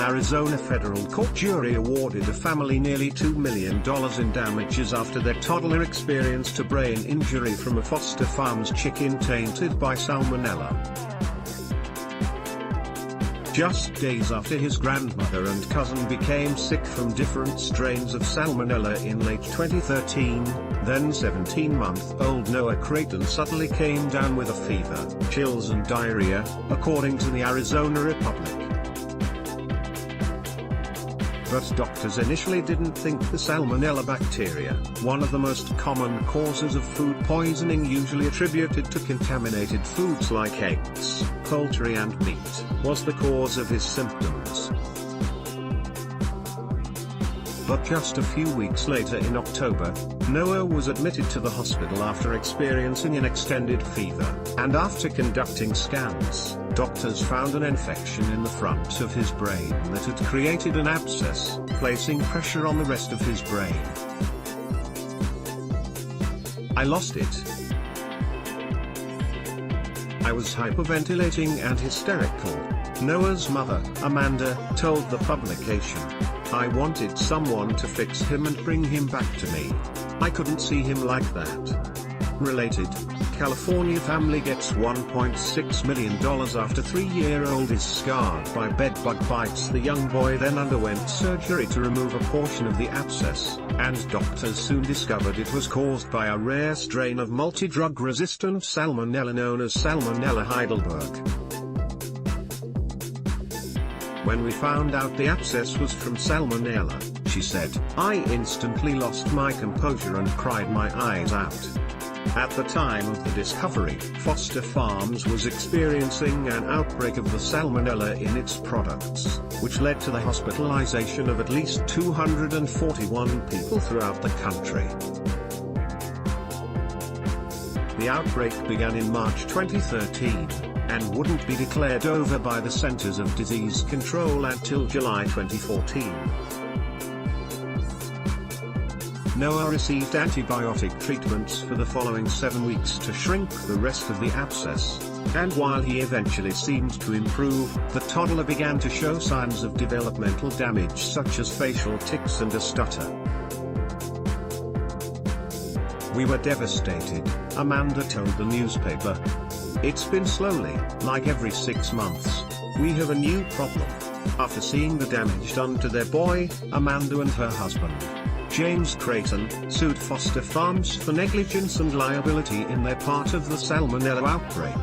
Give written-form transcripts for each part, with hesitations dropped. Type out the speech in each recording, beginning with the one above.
Arizona federal court jury awarded the family nearly $2 million in damages after their toddler experienced a brain injury from a Foster Farms chicken tainted by Salmonella. Just days after his grandmother and cousin became sick from different strains of Salmonella in late 2013, then 17-month-old Noah Creighton suddenly came down with a fever, chills and diarrhea, according to the Arizona Republic. But doctors initially didn't think the Salmonella bacteria, one of the most common causes of food poisoning usually attributed to contaminated foods like eggs, poultry and meat, was the cause of his symptoms. But just a few weeks later in October, Noah was admitted to the hospital after experiencing an extended fever, and after conducting scans, doctors found an infection in the front of his brain that had created an abscess, placing pressure on the rest of his brain. "I lost it. I was hyperventilating and hysterical," Noah's mother, Amanda, told the publication. "I wanted someone to fix him and bring him back to me. I couldn't see him like that." Related, California family gets $1.6 million after 3-year-old is scarred by bedbug bites. The young boy then underwent surgery to remove a portion of the abscess, and doctors soon discovered it was caused by a rare strain of multi-drug resistant Salmonella known as Salmonella Heidelberg. "When we found out the abscess was from Salmonella," she said, "I instantly lost my composure and cried my eyes out." At the time of the discovery, Foster Farms was experiencing an outbreak of the Salmonella in its products, which led to the hospitalization of at least 241 people throughout the country. The outbreak began in March 2013, and wouldn't be declared over by the Centers of Disease Control until July 2014. Noah received antibiotic treatments for the following 7 weeks to shrink the rest of the abscess, and while he eventually seemed to improve, the toddler began to show signs of developmental damage such as facial tics and a stutter. "We were devastated," Amanda told the newspaper. "It's been slowly, like every 6 months. We have a new problem." After seeing the damage done to their boy, Amanda and her husband, James Creighton, sued Foster Farms for negligence and liability in their part of the Salmonella outbreak.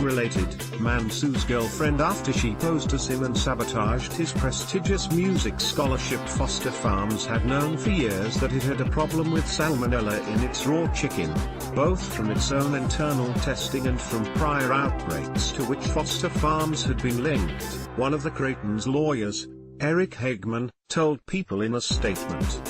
Related, man sues girlfriend after she posed as him and sabotaged his prestigious music scholarship. Foster Farms had known for years that it had a problem with Salmonella in its raw chicken, both from its own internal testing and from prior outbreaks to which Foster Farms had been linked, one of the Creighton's lawyers, Eric Hagman, told People in a statement.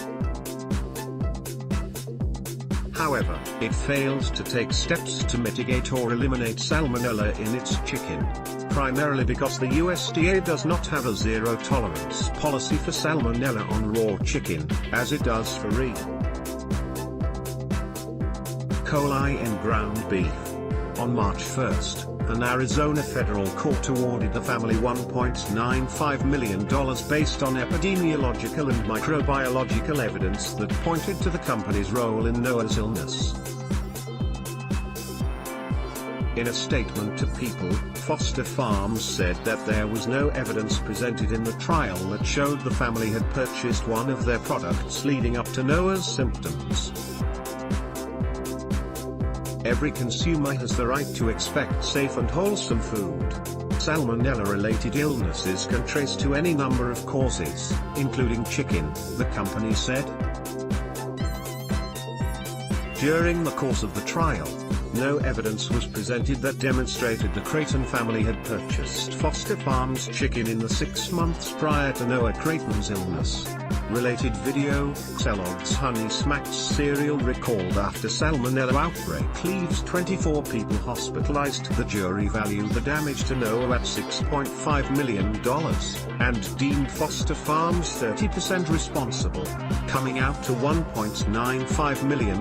However, it fails to take steps to mitigate or eliminate Salmonella in its chicken, primarily because the USDA does not have a zero-tolerance policy for Salmonella on raw chicken, as it does for E. coli in ground beef. On March 1st, an Arizona federal court awarded the family $1.95 million based on epidemiological and microbiological evidence that pointed to the company's role in Noah's illness. In a statement to People, Foster Farms said that there was no evidence presented in the trial that showed the family had purchased one of their products leading up to Noah's symptoms. Every consumer has the right to expect safe and wholesome food. Salmonella-related illnesses can trace to any number of causes, including chicken, the company said. During the course of the trial, no evidence was presented that demonstrated the Creighton family had purchased Foster Farms chicken in the 6 months prior to Noah Creighton's illness. Related video, Kellogg's Honey Smacks cereal recalled after Salmonella outbreak leaves 24 people hospitalized. The jury valued the damage to Noah at $6.5 million, and deemed Foster Farms 30% responsible, coming out to $1.95 million,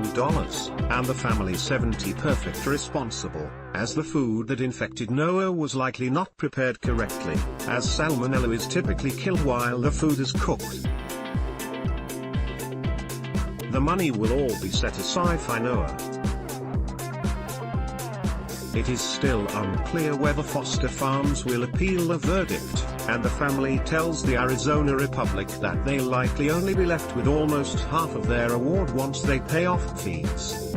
and the family 70% responsible, as the food that infected Noah was likely not prepared correctly, as Salmonella is typically killed while the food is cooked. The money will all be set aside for Noah. It is still unclear whether Foster Farms will appeal the verdict, and the family tells the Arizona Republic that they'll likely only be left with almost half of their award once they pay off fees.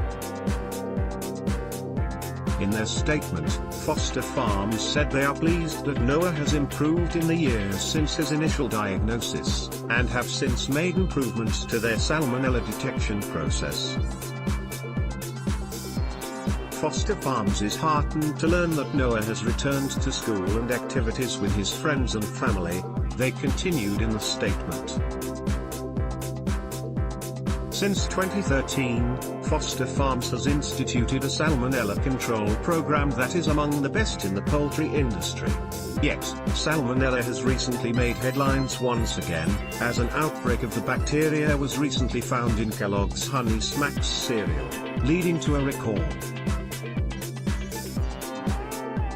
In their statement, Foster Farms said they are pleased that Noah has improved in the years since his initial diagnosis, and have since made improvements to their Salmonella detection process. Foster Farms is heartened to learn that Noah has returned to school and activities with his friends and family, they continued in the statement. Since 2013, Foster Farms has instituted a Salmonella control program that is among the best in the poultry industry. Yet, Salmonella has recently made headlines once again, as an outbreak of the bacteria was recently found in Kellogg's Honey Smacks cereal, leading to a recall.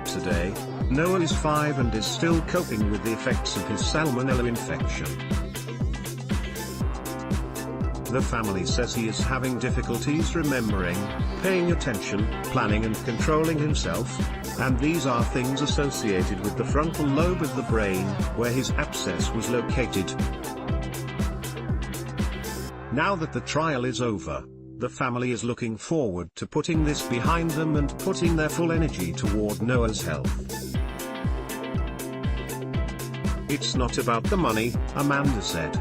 Today, Noah is 5 and is still coping with the effects of his Salmonella infection. The family says he is having difficulties remembering, paying attention, planning and controlling himself, and these are things associated with the frontal lobe of the brain, where his abscess was located. Now that the trial is over, the family is looking forward to putting this behind them and putting their full energy toward Noah's health. It's not about the money, Amanda said.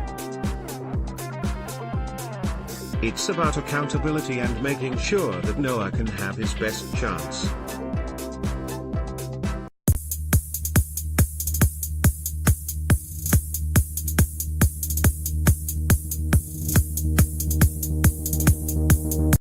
It's about accountability and making sure that Noah can have his best chance.